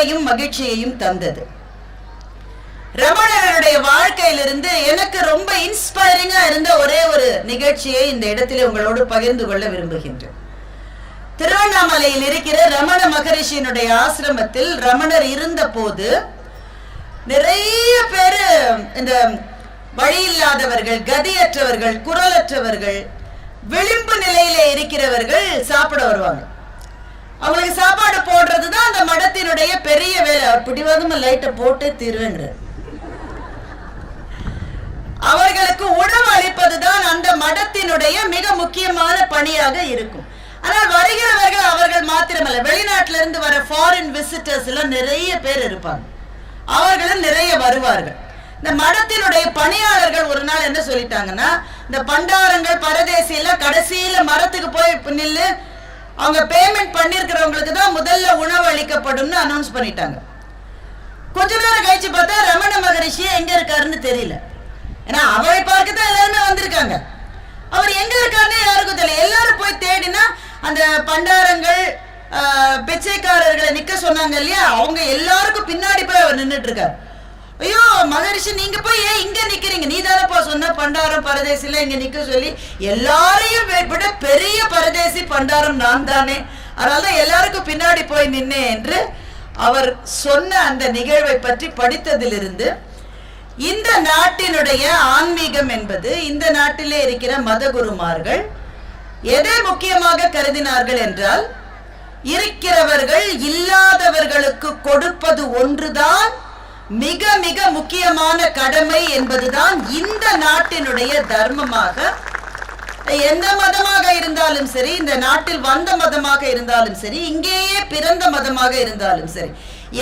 நிறைவையும் மகிழ்ச்சியையும் தந்தது. ரமணருடைய வாழ்க்கையிலிருந்து எனக்கு ரொம்ப இன்ஸ்பைரிங்கா இருந்த ஒரே ஒரு நிகழ்ச்சியை இந்த இடத்திலே உங்களோடு பகிர்ந்து கொள்ள விரும்புகின்றேன். திருவண்ணாமலையில் இருக்கிற ரமண மகரிஷியினுடைய ஆசிரமத்தில் ரமணர் இருந்த போது நிறைய பேரு இந்த வழியில்லாதவர்கள், கதியற்றவர்கள், குரலற்றவர்கள், விளிம்பு நிலையில இருக்கிறவர்கள் சாப்பிட வருவாங்க. அவங்களுக்கு சாப்பாடு போடுறதுதான் அந்த மடத்தினுடைய பெரிய வேலை. அவர் பிடிவாதமா லைட்டை போட்டு தீர்வேன்றார். அவர்களுக்கு உணவு அளிப்பதுதான் அந்த மடத்தினுடைய மிக முக்கியமான பணியாக இருக்கும். ஆனால் வருகிறவர்கள் அவர்கள் மாத்திரமல்ல, வெளிநாட்டில இருந்து வர ஃபாரின் விசிட்டர்ஸ் எல்லாம் நிறைய பேர் இருப்பாங்க. அவர்களும் நிறைய வருவார்கள். இந்த மடத்தினுடைய பணியாளர்கள் ஒரு நாள் என்ன சொல்லிட்டாங்கன்னா, இந்த பண்டாரங்கள் பரதேசி எல்லாம் கடைசியில மரத்துக்கு போய் நில்லு, அவங்க பேமெண்ட் பண்ணிருக்கிறவங்களுக்கு தான் முதல்ல உணவு அளிக்கப்படும் அனௌன்ஸ் பண்ணிட்டாங்க. கொஞ்ச நேரம் கழிச்சு பார்த்தா ரமண மகரிஷி எங்க இருக்காருன்னு தெரியல. ஏன்னா அவரை பார்க்கத்தான் எல்லாருமே வந்திருக்காங்க. அவர் எங்க இருக்காருன்னு யாருக்கும் தெரியல. எல்லாரும் போய் தேடினா அந்த பண்டாரங்கள் பிச்சைக்காரர்களை நிக்க சொன்னாங்க இல்லையா, அவங்க எல்லாருக்கும் பின்னாடி போய் அவர் நின்றுட்டு இருக்காரு. ஐயோ மகரிஷி, நீங்க போய் ஏன் இங்க நிக்கிறீங்க? நீ தானப்பா சொன்ன பண்டாரம் பரதேசில இங்க நிக்க சொல்லி. எல்லாரையும் விட பெரிய பரதேசி பண்டாரம் நான் தானே, அதனால எல்லாருக்கும் பின்னாடி போய் நின்னேன் என்று அவர் சொன்ன அந்த நிகழ்வை பற்றி படித்ததிலிருந்து இந்த நாட்டினுடைய ஆன்மீகம் என்பது, இந்த நாட்டிலே இருக்கிற மதகுருமார்கள் எதை முக்கியமாக கருதினார்கள் என்றால், இருக்கிறவர்கள் இல்லாதவர்களுக்கு கொடுப்பது ஒன்றுதான் மிக மிக முக்கியமான கடமை என்பதுதான் இந்த நாட்டினுடைய தர்மமாக. எந்த மதமாக இருந்தாலும் சரி, இந்த நாட்டில் வந்த மதமாக இருந்தாலும் சரி, இங்கேயே பிறந்த மதமாக இருந்தாலும் சரி,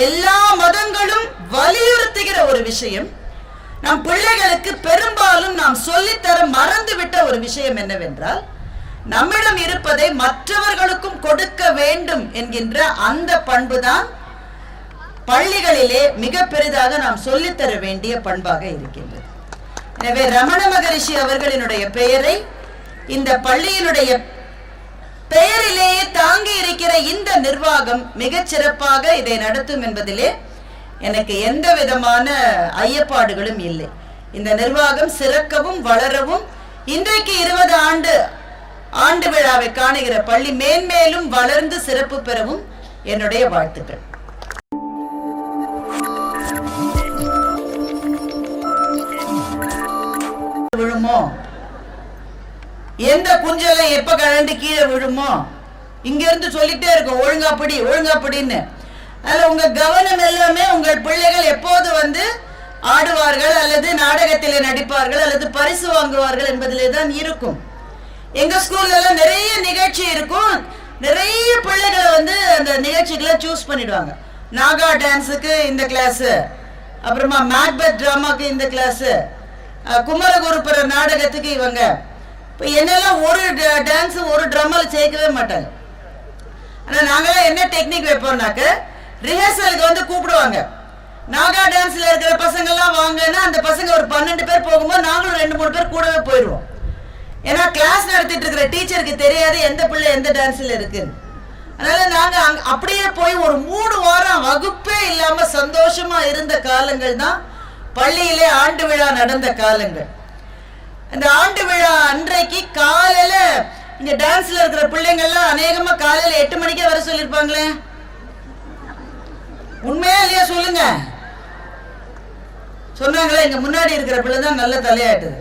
எல்லா மதங்களும் வலியுறுத்துகிற ஒரு விஷயம், நம் பிள்ளைகளுக்கு பெரும்பாலும் நாம் சொல்லித்தர மறந்துவிட்ட ஒரு விஷயம் என்னவென்றால், நம்மிடம் இருப்பதை மற்றவர்களுக்கும் கொடுக்க வேண்டும் என்கின்ற அந்த பண்புதான் பள்ளிகளிலே மிக பெரிதாக நாம் சொல்லித்தர வேண்டிய பண்பாக இருக்கின்றது. எனவே ரமண மகரிஷி அவர்களினுடைய பெயரை இந்த பள்ளியினுடைய பெயரிலேயே தாங்கி இருக்கிற இந்த நிர்வாகம் மிகச் சிறப்பாக இதை நடத்தும் என்பதிலே எனக்கு எந்த விதமான ஐயப்பாடுகளும் இல்லை. இந்த நிர்வாகம் சிறக்கவும் வளரவும், இன்றைக்கு 20 ஆண்டு விழாவை காணுகிற பள்ளி மேன்மேலும் வளர்ந்து சிறப்பு பெறவும் என்னுடைய வாழ்த்துக்கள். விழுமோ, எந்த குஞ்சலை எப்ப கழண்டு கீழே விழுமோ, இங்க இருந்து சொல்லிட்டே இருக்கும் ஒழுங்காப்படி ஒழுங்காப்படின்னு. அதுல உங்க கவனம் எல்லாமே உங்கள் பிள்ளைகள் எப்போது வந்து ஆடுவார்கள் அல்லது நாடகத்திலே நடிப்பார்கள் அல்லது பரிசு வாங்குவார்கள் என்பதிலே தான் இருக்கும். எங்க ஸ்கூல்ல எல்லாம் நிறைய நிகழ்ச்சி இருக்கும். நிறைய பிள்ளைகளை வந்து அந்த நிகழ்ச்சிகளை சூஸ் பண்ணிடுவாங்க. நாகா டான்ஸுக்கு இந்த கிளாஸ், அப்புறமா மேக்பெத் டிராமாக்கு இந்த கிளாஸ், குமரகுருபுர நாடகத்துக்கு இவங்க. இப்போ என்னெல்லாம் ஒரு டான்ஸ் ஒரு ட்ராமாவில் சேர்க்கவே மாட்டாங்க. ஆனால் நாங்களாம் என்ன டெக்னிக் வைப்போம்னாக்க, ரிஹர்சலுக்கு வந்து கூப்பிடுவாங்க. நாகா டான்ஸ்ல இருக்கிற பசங்கள்லாம் வாங்கன்னா அந்த பசங்க ஒரு 12 பேர் போகும்போது நாங்களும் 2-3 பேர் கூடவே போயிடுவோம். ஏன்னா கிளாஸ் நடத்திட்டு இருக்கிற டீச்சருக்கு தெரியாது எந்த பிள்ளை எந்த டான்ஸ்ல இருக்குன்னு. அதனால நாங்க அப்படியே போய் ஒரு 3 வாரம் வகுப்பே இல்லாம சந்தோஷமா இருந்த காலங்கள் தான் பள்ளியிலே ஆண்டு விழா நடந்த காலங்கள். இந்த ஆண்டு விழா அன்றைக்கு காலையில இங்க டான்ஸ்ல இருக்கிற பிள்ளைங்க எல்லாம் அநேகமா காலையில 8 மணிக்கே வர சொல்லிருப்பாங்களே. உண்மையா இல்லையா சொல்லுங்க? சொன்னாங்களே, இங்க முன்னாடி இருக்கிற பிள்ளை தான் நல்ல தலையாட்டுது.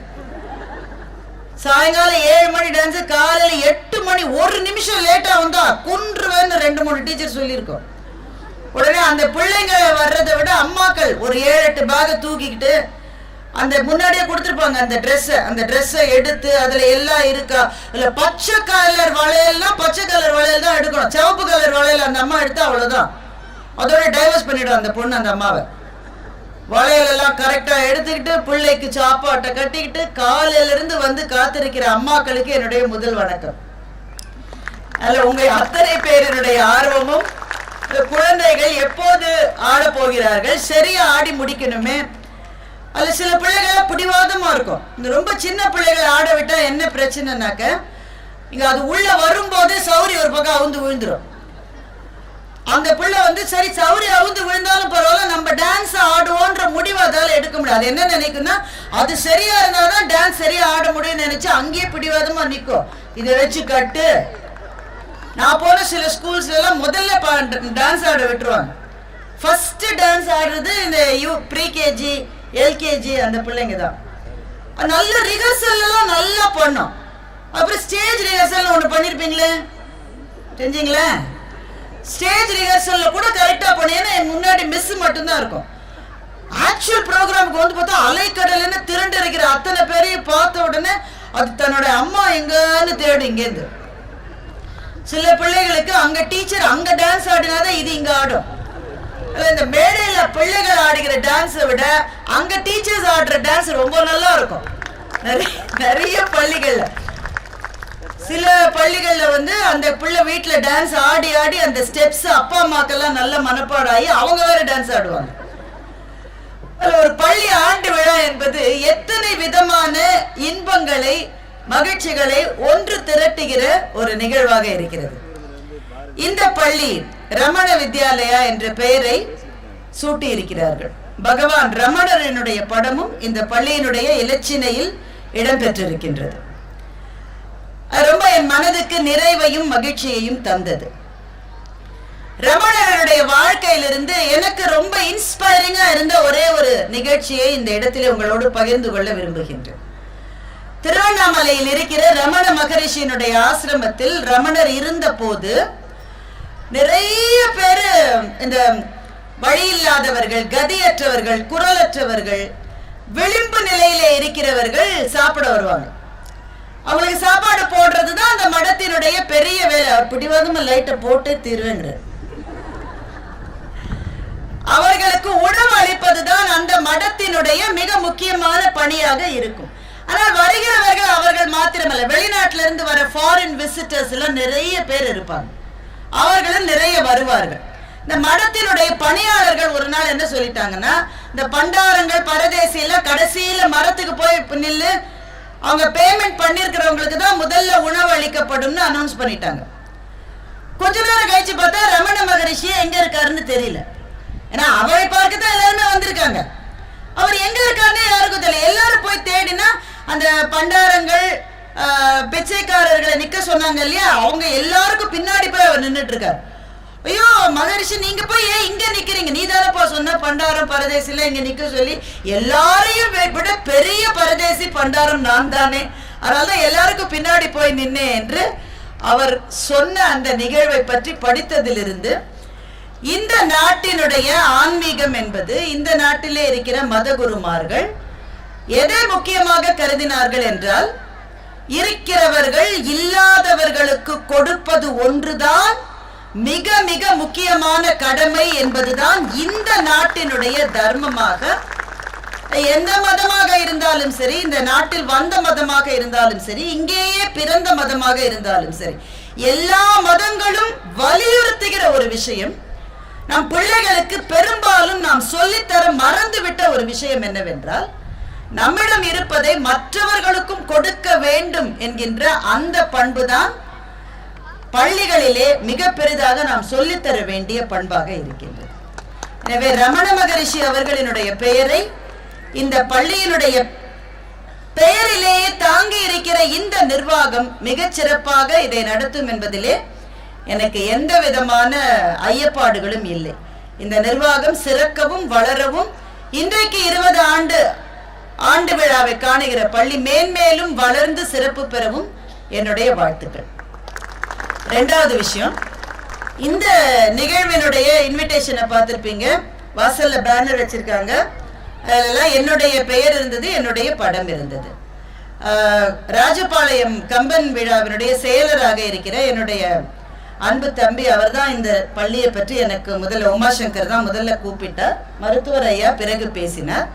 சாயங்காலம் 7 மணி டான்ஸ், காலையில 8 மணி, 1 நிமிஷம் லேட்டா வந்தா குன்றுவேன்னு 2-3 டீச்சர் சொல்லியிருக்கோம். உடனே அந்த பிள்ளைங்க வர்றதை விட அம்மாக்கள் ஒரு 7-8 பேக தூக்கிக்கிட்டு அந்த முன்னாடியே கொடுத்துருப்பாங்க அந்த ட்ரெஸ்ஸை எடுத்து அதுல எல்லாம் இருக்கா, இல்ல பச்சை கலர் வளையல்னா பச்சை கலர் வளையல் தான் எடுக்கணும், சிவப்பு கலர் வளையல் அந்த அம்மா எடுத்தா அவ்வளவுதான், அதோட டைவர்ஸ் பண்ணிடும் அந்த பொண்ணு அந்த அம்மாவை. வளையல் எல்லாம் கரெக்டா எடுத்துக்கிட்டு பிள்ளைக்கு சாப்பாட்டை கட்டிக்கிட்டு காலையில இருந்து வந்து காத்திருக்கிற அம்மாக்களுக்கு என்னுடைய முதல் வணக்கம். அதுல உங்க அத்தனை பேருடைய ஆர்வமும், குழந்தைகள் எப்போது ஆட போகிறார்கள், சரியா ஆடி முடிக்கணுமே. அதுல சில பிள்ளைகள் பிடிவாதமா இருக்கும். இந்த ரொம்ப சின்ன பிள்ளைகள் ஆட விட்டா என்ன பிரச்சனைனாக்க, இங்க அது உள்ள வரும்போது சௌரி ஒரு பக்கம் அவுந்து விழுந்துரும். அந்த பிள்ளை வந்து சரி சௌரி அவுந்து விழுந்தாலும் பரவாயில்ல, நம்ம டான்ஸ் ஆடுவோன்ற முடிவு அதால எடுக்க முடியாது. என்ன நினைக்குன்னா, அது சரியா இருந்தாதான் டான்ஸ் சரியா ஆட முடியும்னு நினைச்சு அங்கேயே பிடிவாதமா நிற்கும். இதை வச்சு கட்டு. நான் போன சில ஸ்கூல்ஸ்ல எல்லாம் முதல்ல டான்ஸ் ஆட விட்டுருவாங்க. ஃபர்ஸ்ட் டான்ஸ் ஆடுறது இந்த ப்ரீகேஜி எல்கேஜி அந்த பிள்ளைங்க தான். நல்ல ரிஹர்சல் எல்லாம் நல்லா பண்ணோம். அப்புறம் ஸ்டேஜ் ரிஹர்சல் ஒன்று பண்ணிருப்பீங்களே, தெரிஞ்சுங்களே? ஸ்டேஜ் ரிஹர்சல்ல கூட கரெக்டா பண்ணீங்கன்னா முன்னாடி மிஸ் மட்டும்தான் இருக்கும். ஆக்சுவல் ப்ரோக்ராமுக்கு வந்து பார்த்தா அலைக்கடல்னு திரண்டு இருக்கிற அத்தனை பேரையும் பார்த்த உடனே அது தன்னோட அம்மா எங்கன்னு தேடும். இங்கேருந்து சில பிள்ளைகளுக்கு அங்க டீச்சர் அங்க டான்ஸ் ஆடினாதான் இது இங்க ஆடும். இந்த மேடையில பிள்ளைகள் ஆடுகிற டான்ஸை விட அங்க டீச்சர்ஸ் ஆடுற டான்ஸ் ரொம்ப நல்லா இருக்கும். நிறைய பள்ளிகள்ல, சில பள்ளிகள்ல வந்து அந்த பிள்ளை வீட்டுல டான்ஸ் ஆடி ஆடி அந்த ஸ்டெப்ஸ் அப்பா அம்மாக்கெல்லாம் நல்ல மனப்பாடம் ஆகி அவங்க வேற டான்ஸ் ஆடுவாங்க. ஒரு பள்ளி ஆண்டு விழா என்பது எத்தனை விதமான இன்பங்களை மகிழ்ச்சிகளை ஒன்று திரட்டுகிற ஒரு நிகழ்வாக இருக்கிறது. இந்த பள்ளி ரமண வித்யாலயா என்ற பெயரை சூட்டி இருக்கிறார்கள். பகவான் ரமணரினுடைய படமும் இந்த பள்ளியினுடைய இலச்சினையில் இடம்பெற்றிருக்கின்றது. ரொம்ப என் மனதுக்கு நிறைவையும் மகிழ்ச்சியையும் தந்தது. ரமணருடைய வாழ்க்கையிலிருந்து எனக்கு ரொம்ப இன்ஸ்பைரிங்கா இருந்த ஒரே ஒரு நிகழ்ச்சியை இந்த இடத்திலே உங்களோடு பகிர்ந்து கொள்ள விரும்புகின்றேன். திருவண்ணாமலையில் இருக்கிற ரமண மகரிஷியினுடைய ஆசிரமத்தில் ரமணர் இருந்த போது நிறைய பேரு இந்த வழியில்லாதவர்கள், கதியற்றவர்கள், குரலற்றவர்கள், விளிம்பு நிலையில இருக்கிறவர்கள் சாப்பிட வருவாங்க. அவங்களுக்கு சாப்பாடு போடுறதுதான் அந்த மடத்தினுடைய பெரிய வேலை. அவர் பிடிவாதமா லைட்டை போட்டு தீர்வேங்கிறார். அவர்களுக்கு உணவு அளிப்பதுதான் அந்த மடத்தினுடைய மிக முக்கியமான பணியாக இருக்கும். ஆனால் வருகிறவர்கள் அவர்கள் மாத்திரமல்ல, வெளிநாட்டில இருந்து வர ஃபாரின் விசிட்டர்ஸ் எல்லாம் நிறைய பேர் இருப்பாங்க. அவர்களும் நிறைய வருவார்கள். இந்த மடத்தினுடைய பணியாளர்கள் ஒரு நாள் என்ன சொல்லிட்டாங்கன்னா, இந்த பண்டாரங்கள் பரதேசி எல்லாம் கடைசியில மரத்துக்கு போய் நில்லு, அவங்க பேமெண்ட் பண்ணிருக்கிறவங்களுக்கு தான் முதல்ல உணவு அளிக்கப்படும்னு அனௌன்ஸ் பண்ணிட்டாங்க. கொஞ்ச நேரம் கழிச்சு பார்த்தா ரமண மகரிஷி எங்க இருக்காருன்னு தெரியல. ஏன்னா அவரை பார்க்கத்தான் எல்லாருமே வந்திருக்காங்க. அவர் எங்க இருக்காருன்னு யாருக்கும் தெரியல. எல்லாரும் போய் தேடினா அந்த பண்டாரங்கள் பிச்சைக்காரர்களை நிக்க சொன்னாங்க இல்லையா, அவங்க எல்லாருக்கும் பின்னாடி போய் அவர் நின்றுட்டு இருக்காரு. ஐயோ மகரிஷி, நீங்க போய் ஏன் இங்க நிக்கிறீங்க? நீ தானப்பா சொன்ன பண்டாரம் பரதேசில இங்க நிக்க சொல்லி. எல்லாரையும் விட பெரிய பரதேசி பண்டாரம் நான் தானே, அதனால எல்லாருக்கும் பின்னாடி போய் நின்னேன் என்று அவர் சொன்ன அந்த நிகழ்வை பற்றி படித்ததிலிருந்து இந்த நாட்டினுடைய ஆன்மீகம் என்பது, இந்த நாட்டிலே இருக்கிற மதகுருமார்கள் எதை முக்கியமாக கருதினார்கள் என்றால், இருக்கிறவர்கள் இல்லாதவர்களுக்கு கொடுப்பது ஒன்றுதான் மிக மிக முக்கியமான கடமை என்பதுதான் இந்த நாட்டினுடைய தர்மமாக. எந்த மதமாக இருந்தாலும் சரி, இந்த நாட்டில் வந்த மதமாக இருந்தாலும் சரி, இங்கேயே பிறந்த மதமாக இருந்தாலும் சரி, எல்லா மதங்களும் வலியுறுத்துகிற ஒரு விஷயம், நம் பிள்ளைகளுக்கு பெரும்பாலும் நாம் சொல்லித்தர மறந்துவிட்ட ஒரு விஷயம் என்னவென்றால், நம்மிடம் இருப்பதை மற்றவர்களுக்கும் கொடுக்க வேண்டும் என்கின்ற அந்த பண்புதான் பள்ளிகளிலே மிக பெரிதாக நாம் சொல்லித்தர வேண்டிய பண்பாக இருக்கின்றது. எனவே ரமண மகரிஷி அவர்களினுடைய பெயரை இந்த பள்ளியினுடைய பெயரிலேயே தாங்கி இருக்கிற இந்த நிர்வாகம் மிகச் சிறப்பாக இதை நடத்தும் என்பதிலே எனக்கு எந்த விதமான ஐயப்பாடுகளும் இல்லை. இந்த நிர்வாகம் சிறக்கவும் வளரவும், இன்றைக்கு 20 ஆண்டு விழாவை காணுகிற பள்ளி மேன்மேலும் வளர்ந்து சிறப்பு பெறவும் என்னுடைய வாழ்த்துக்கள். ரெண்டாவது விஷயம், இந்த நிகழ்வினுடைய இன்விடேஷனை பார்த்திருப்பீங்க. வாசல்ல பேனர் வச்சிருக்காங்க. அதெல்லாம் என்னுடைய பெயர் இருந்தது, என்னுடைய படம் இருந்தது. ராஜபாளையம் கம்பன் விழாவினுடைய செயலராக இருக்கிற என்னுடைய அன்பு தம்பி, அவர் தான் இந்த பள்ளியை பற்றி எனக்கு முதல்ல, உமாசங்கர் தான் முதல்ல கூப்பிட்டார். மருத்துவர் ஐயா பிறகு பேசினார்.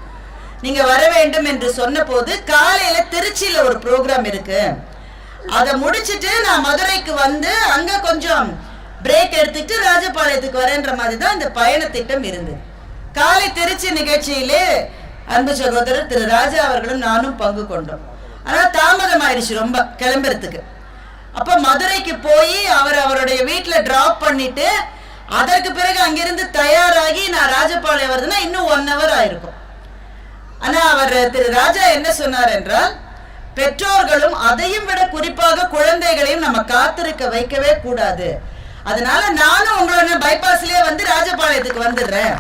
நீங்க வர வேண்டும் என்று சொன்ன போது, காலையில திருச்சியில ஒரு ப்ரோக்ராம் இருக்கு, அதை முடிச்சுட்டு நான் மதுரைக்கு வந்து அங்க கொஞ்சம் பிரேக் எடுத்துட்டு ராஜபாளையத்துக்கு வரேன்ற மாதிரி தான் இந்த பயண திட்டம் இருந்தது. காலை திருச்சி நிகழ்ச்சியிலே அன்பு சகோதரர் திரு ராஜா அவர்களும் நானும் பங்கு கொண்டோம். ஆனா தாமதம் ஆயிடுச்சு ரொம்ப கிளம்புறதுக்கு. அப்ப மதுரைக்கு போய் அவருடைய வீட்டுல டிராப் பண்ணிட்டு அதற்கு பிறகு அங்கிருந்து தயாராகி நான் ராஜபாளையம் வருதுன்னா இன்னும் 1 hour ஆயிருக்கும். ஆனா அவர் திரு ராஜா என்ன சொன்னார் என்றால், பெற்றோர்களும் அதையும் விட குறிப்பாக குழந்தைகளையும் நம்ம காத்திருக்க வைக்கவே கூடாது. அதனால நானும் உங்களோட பைபாஸ்லயே வந்து ராஜபாளையத்துக்கு வந்துடுறேன்.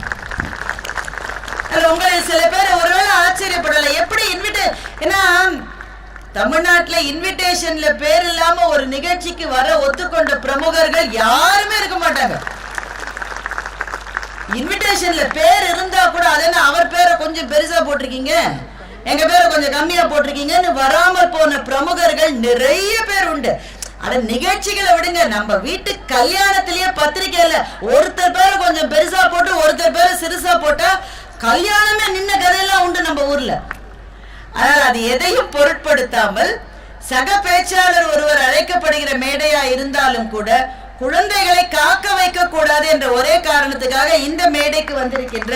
உங்களில் சில பேர் ஒருவேளை ஆச்சரியப்படலை, எப்படி ஏன்னா தமிழ்நாட்டுல இன்விடேஷன்ல பேர் இல்லாம ஒரு நிகழ்ச்சிக்கு வர ஒத்துக்கொண்ட பிரமுகர்கள் யாருமே இருக்க மாட்டாங்க. இன்விடேஷன்ல பேர் இருந்தா கூட அதென்ன அவர் பேரை கொஞ்சம் பெருசா போட்டிருக்கீங்க, எங்க பேரை கொஞ்சம் கம்மியா போட்டிருக்கீங்கன்னு வராமல் போன பிரமுகர்கள் நிறைய பேர் உண்டு. அட நிகழ்ச்சிகளை விடுங்க, நம்ம வீட்டு கல்யாணத்திலேயே பத்திரிக்கையில ஒருத்தர் பேரை கொஞ்சம் பெருசா போட்டு ஒருத்தர் பேரை சிறுசா போட்டா கல்யாணமே நின்ன கதையெல்லாம் உண்டு நம்ம ஊர்ல. ஆனால் அது எதையும் பொருட்படுத்தாமல் சக பேச்சாளர் ஒருவர் அழைக்கப்படுகிற மேடையா இருந்தாலும் கூட குழந்தைகளை காக்க வைக்க கூடாது என்ற ஒரே காரணத்துக்காக இந்த மேடைக்கு வந்திருக்கின்ற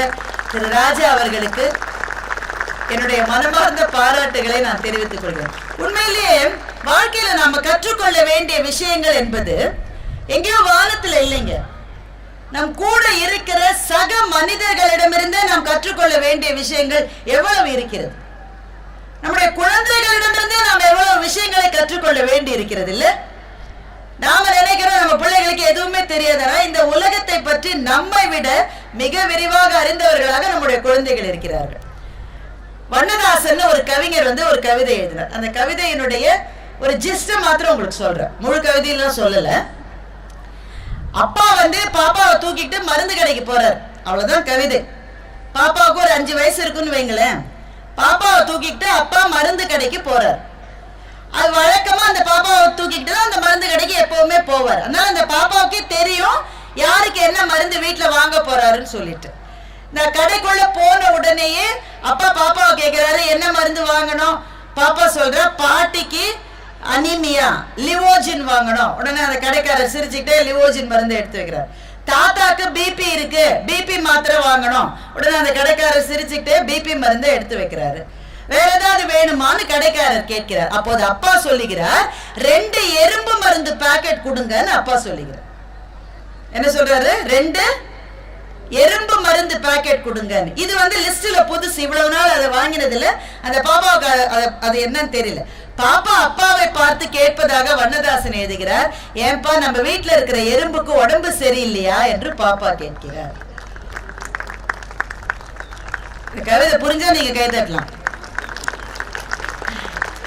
திரு ராஜா அவர்களுக்கு என்னுடைய மனமார்ந்த பாராட்டுகளை நான் தெரிவித்துக் கொள்கிறேன். உண்மையிலேயே வாழ்க்கையில நாம கற்றுக்கொள்ள வேண்டிய விஷயங்கள் என்பது எங்கேயோ வானத்துல இல்லைங்க, நம் கூட இருக்கிற சக மனிதர்களிடமிருந்து நாம் கற்றுக்கொள்ள வேண்டிய விஷயங்கள் எவ்வளவு இருக்கிறது. நம்முடைய குழந்தைகளிடமிருந்து நாம் எவ்வளவு விஷயங்களை கற்றுக்கொள்ள வேண்டி இருக்கிறது இல்ல. நாம நினைக்கிறோம் நம்ம பிள்ளைகளுக்கு எதுவுமே தெரியாதா. இந்த உலகத்தை பற்றி நம்மை விட மிக விரிவாக அறிந்தவர்களாக நம்முடைய குழந்தைகள் இருக்கிறார்கள். வண்ணதாசன் ஒரு கவிஞர் வந்து ஒரு கவிதை எழுதினார். அந்த கவிதையினுடைய ஒரு ஜிஸ்ட மாத்திரம் உங்களுக்கு சொல்றேன், முழு கவிதையெல்லாம் சொல்லல. அப்பா வந்து பாப்பாவை தூக்கிட்டு மருந்து கடைக்கு போறார், அவ்வளவுதான் கவிதை. பாப்பாவுக்கு ஒரு 5 வயசு இருக்குன்னு வைங்களேன். பாப்பாவை தூக்கிட்டு அப்பா மருந்து கடைக்கு போறார். அது வழக்கமா அந்த பாப்பாவை தூக்கிட்டு தான் அந்த மருந்து கடைக்கு எப்பவுமே போவார். அதனால அந்த பாப்பாவுக்கே தெரியும் யாருக்கு என்ன மருந்து வீட்டுல வாங்க போறாருன்னு சொல்லிட்டு. நான் கடைக்குள்ள போன உடனேயே அப்பா பாப்பாவை கேட்கிறாரு, என்ன மருந்து வாங்கணும்? பாப்பா சொல்ற, பாட்டிக்கு அனிமியா லிவோஜின் வாங்கணும். உடனே அந்த கடைக்காரர் சிரிச்சுக்கிட்டே லிவோஜின் மருந்து எடுத்து வைக்கிறார். தாத்தாக்கு பிபி இருக்கு, பிபி மாத்திரை வாங்கணும். உடனே அந்த கடைக்காரர் சிரிச்சுக்கிட்டே பிபி மருந்து எடுத்து வைக்கிறாரு. வேற ஏதாவது வேணுமான்னு கடைக்காரர் கேட்கிறார். அப்போது அப்பா சொல்லுகிறார், 2 எறும்பு மருந்து பாக்கெட் கொடுங்கன்னு அப்பா சொல்லுகிறார். என்ன சொல்றாரு? 2 எறும்பு மருந்து பாக்கெட் கொடுங்கன்னு. இது வந்து லிஸ்ட்ல புதுசு, இவ்வளவு நாள் அதை வாங்கினதுல அந்த பாப்பாவுக்கு அது என்னன்னு தெரியல. பாப்பா அப்பாவை பார்த்து கேட்பதாக வண்ணதாசன் எழுதுகிறார், ஏன்பா நம்ம வீட்டுல இருக்கிற எறும்புக்கு உடம்பு சரியில்லையா என்று பாப்பா கேட்கிறார். இந்த கவிதை புரிஞ்சா நீங்க கை தட்டலாம்.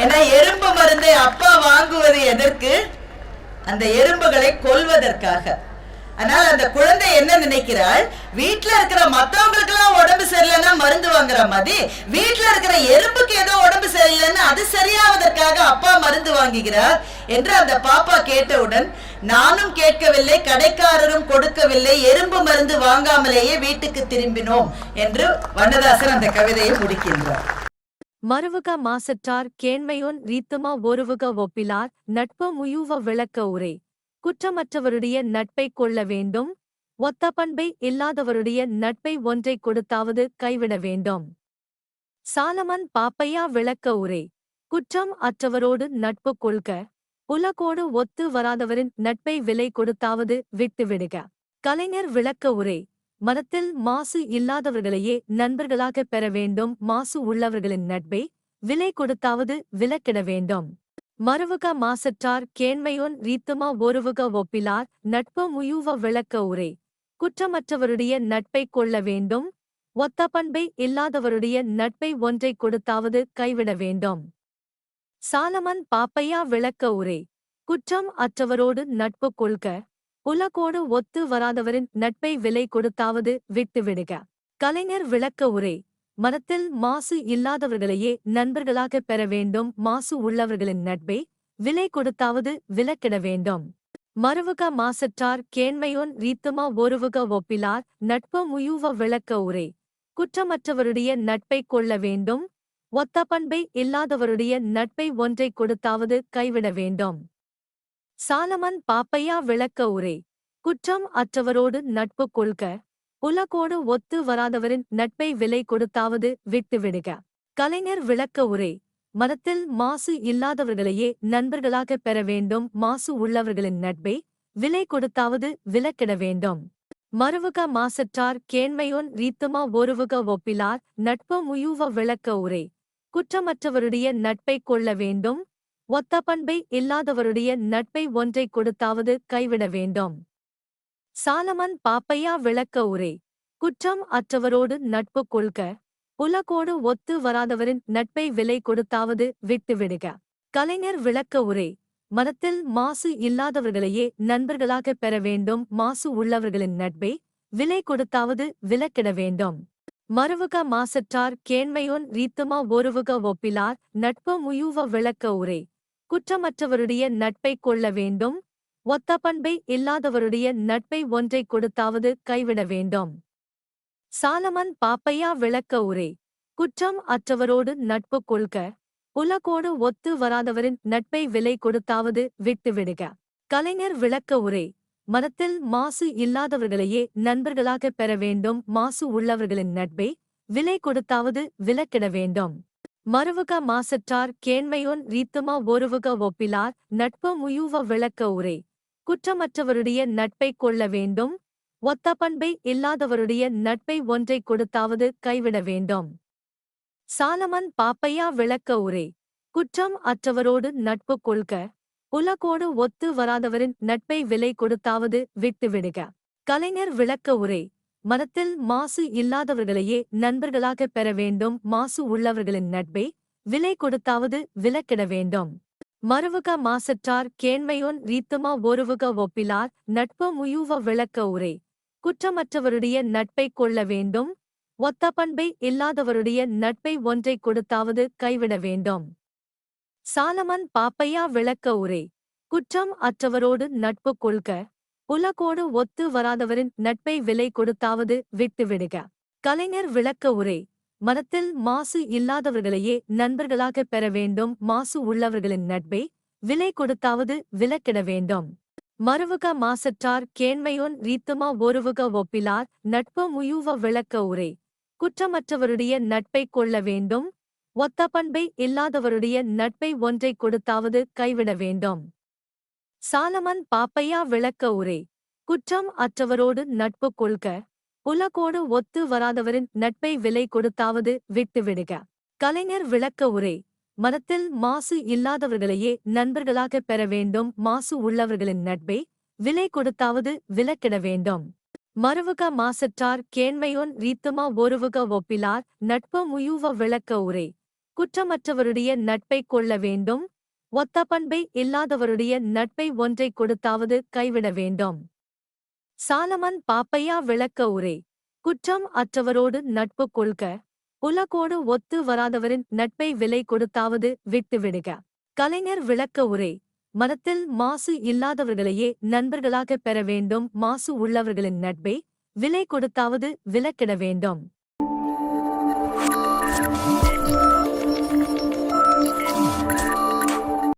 ஏன்னா எறும்பு மருந்தை அப்பா வாங்குவது எதற்கு? அந்த எறும்புகளை கொல்வதற்காக. ஆனால் அந்த குழந்தை என்ன நினைக்கிறாள், வீட்டுல இருக்கிற மத்தவங்களுக்கு எல்லாம் உடம்பு சரியில்லைன்னா மருந்து வாங்குற மாதிரி வீட்டுல இருக்கிற எறும்புக்கு ஏதோ உடம்பு சரியில்லைன்னு அது சரியாவதற்காக அப்பா மருந்து வாங்குகிறார் என்று அந்த பாப்பா கேட்டவுடன், நானும் கேட்கவில்லை, கடைக்காரரும் கொடுக்கவில்லை, எறும்பு மருந்து வாங்காமலேயே வீட்டுக்கு திரும்பினோம் என்று வண்ணதாசன் அந்த கவிதையை முடிக்கின்றார். மறுவுக மாசற்றார் கேண்மையோன் ரீத்துமா ஒருவுக ஒப்பிலார் நட்பு முயுவ விளக்க உரை. குற்றமற்றவருடைய நட்பை கொள்ள வேண்டும், ஒத்த பண்பை இல்லாதவருடைய நட்பை ஒன்றை கொடுத்தாவது கைவிட வேண்டும். சாலமன் பாப்பையா விளக்க உரை. குற்றம் அற்றவரோடு நட்பு கொள்க, உலகோடு ஒத்து வராதவரின் நட்பை விலை கொடுத்தாவது விட்டுவிடுக. கலைஞர் விளக்க உரை. மனத்தில் மாசு இல்லாதவர்களையே நண்பர்களாக பெற வேண்டும், மாசு உள்ளவர்களின் நட்பை விலை கொடுத்தாவது விலக்கிட வேண்டும். மறுவுக மாசற்றார் கேண்மையோன் ரீத்துமா ஒருவுக ஒப்பிலார் நட்பு முயுவ விளக்க உரை. குற்றமற்றவருடைய நட்பை கொள்ள வேண்டும், ஒத்த பண்பை இல்லாதவருடைய நட்பை ஒன்றை கொடுத்தாவது கைவிட வேண்டும். சாலமன் பாப்பையா விளக்க உரை. குற்றம் அற்றவரோடு நட்பு கொள்க, உலகோடு ஒத்து வராதவரின் நட்பை விலை கொடுத்தாவது விட்டுவிடுக. கலைஞர் விளக்க உரை. மனத்தில் மாசு இல்லாதவர்களையே நண்பர்களாக பெற வேண்டும், மாசு உள்ளவர்களின் நட்பை விலை கொடுத்தாவது விலக்கிட வேண்டும். மறுவுக மாசற்றார் கேண்மையோன் ரீத்துமா ஒருவுக ஒப்பிலார் நட்பு முயுவ விளக்க உரை. குற்றமற்றவருடைய நட்பை கொள்ள வேண்டும், ஒத்த பண்பை இல்லாதவருடைய நட்பை ஒன்றை கொடுத்தாவது கைவிட வேண்டும். சாலமன் பாப்பையா விளக்க உரை. குற்றம் அற்றவரோடு நட்பு கொள்க, உலகோடு ஒத்து வராதவரின் நட்பை விலை கொடுத்தாவது விட்டுவிடுக. கலைஞர் விளக்க உரை. மனத்தில் மாசு இல்லாதவர்களையே நண்பர்களாக பெற வேண்டும், மாசு உள்ளவர்களின் நட்பை விலை கொடுத்தாவது விலக்கிட வேண்டும். மருவுக மாசற்றார் கேண்மையொன் ரீத்துமா ஒருவுக ஒப்பிலார் நட்பு முயூவ விளக்க உரை குற்றமற்றவருடைய நட்பை கொள்ள வேண்டும் ஒத்த பண்பை இல்லாதவருடைய நட்பை ஒன்றை கொடுத்தாவது கைவிட வேண்டும். சாலமன் பாப்பையா விளக்க உரை குற்றம் அற்றவரோடு நட்பு கொள்க உலகோடு ஒத்து வராதவரின் நட்பை விலை கொடுத்தாவது விட்டுவிடுக. கலைஞர் விளக்க உரை மனத்தில் மாசு இல்லாதவர்களையே நண்பர்களாக பெற வேண்டும் மாசு உள்ளவர்களின் நட்பை விலை கொடுத்தாவது விலக்கிட வேண்டும். மருவுக மாசற்றார் கேண்மையொன் ரீத்துமா ஒருவுக ஒப்பிலார் நட்பு முயூவ விளக்க உரை குற்றமற்றவருடைய நட்பை கொள்ள வேண்டும் ஒத்த பண்பை இல்லாதவருடைய நட்பை ஒன்றை கொடுத்தாவது கைவிட வேண்டும். சாலமன் பாப்பையா விளக்க உரை குற்றம் அற்றவரோடு நட்பு கொள்க உலகோடு ஒத்து வராதவரின் நட்பை விலை கொடுத்தாவது விட்டுவிடுக. கலைஞர் விளக்க உரை மனத்தில் மாசு இல்லாதவர்களையே நண்பர்களாக பெற வேண்டும் மாசு உள்ளவர்களின் நட்பை விலை கொடுத்தாவது விலக்கிட வேண்டும். மருவுக மாசற்றார் கேண்மையொன் ரீத்துமா ஒருவுக ஒப்பிலார் நட்பு முயூவ விளக்க உரை குற்றமற்றவருடைய நட்பை கொள்ள வேண்டும் ஒத்த பண்பை இல்லாதவருடைய நட்பை ஒன்றை கொடுத்தாவது கைவிட வேண்டும். சாலமன் பாப்பையா விளக்க உரை குற்றம் அற்றவரோடு நட்பு கொள்க உலகோடு ஒத்து வராதவரின் நட்பை விலை கொடுத்தாவது விட்டுவிடுக. கலைஞர் விளக்க உரை மனத்தில் மாசு இல்லாதவர்களையே நண்பர்களாக பெற வேண்டும் மாசு உள்ளவர்களின் நட்பை விலை கொடுத்தாவது விலக்கிட வேண்டும். மருவுக மாசற்றார் கேண்மையொன் ரீத்துமா ஒருவுக ஒப்பிலார் நட்பு முயூவ விளக்க உரை குற்றமற்றவருடைய நட்பை கொள்ள வேண்டும் ஒத்த பண்பை இல்லாதவருடைய நட்பை ஒன்றை கொடுத்தாவது கைவிட வேண்டும். சாலமன் பாப்பையா விளக்க உரை குற்றம் அற்றவரோடு நட்பு கொள்க உலகோடு ஒத்து வராதவரின் நட்பை விலை கொடுத்தாவது விட்டுவிடுக. கலைஞர் விளக்க உரை மனத்தில் மாசு இல்லாதவர்களையே நண்பர்களாக பெற வேண்டும் மாசு உள்ளவர்களின் நட்பை விலை கொடுத்தாவது விலக்கிட வேண்டும். மருவுக மாசற்றார் கேண்மையொன் ரீத்துமா ஒருவுக ஒப்பிலார் நட்பு முயூவ விளக்க உரை குற்றமற்றவருடைய நட்பை கொள்ள வேண்டும் ஒத்த பண்பை இல்லாதவருடைய நட்பை ஒன்றை கொடுத்தாவது கைவிட வேண்டும். சாலமன் பாப்பையா விளக்க உரை குற்றம் அற்றவரோடு நட்பு கொள்க உலகோடு ஒத்து வராதவரின் நட்பை விலை கொடுத்தாவது விட்டுவிடுக. கலைஞர் விளக்க உரை மனத்தில் மாசு இல்லாதவர்களையே நண்பர்களாக பெற வேண்டும் மாசு உள்ளவர்களின் நட்பை விலை கொடுத்தாவது விலக்கிட வேண்டும். மருவுக மாசற்றார் கேண்மையொன் ரீத்துமா ஒருவுக ஒப்பிலார் நட்பு முயூவ விளக்க உரை குற்றமற்றவருடைய நட்பை கொள்ள வேண்டும் ஒத்த பண்பை இல்லாதவருடைய நட்பை ஒன்றை கொடுத்தாவது கைவிட வேண்டும். சாலமன் பாப்பையா விளக்க உரை குற்றம் அற்றவரோடு நட்பு கொள்க உலகோடு ஒத்து வராதவரின் நட்பை விலை கொடுத்தாவது விட்டுவிடுக. கலைஞர் விளக்க உரை மனத்தில் மாசு இல்லாதவர்களையே நண்பர்களாக பெற வேண்டும் மாசு உள்ளவர்களின் நட்பை விலை கொடுத்தாவது விலக்கிட வேண்டும்.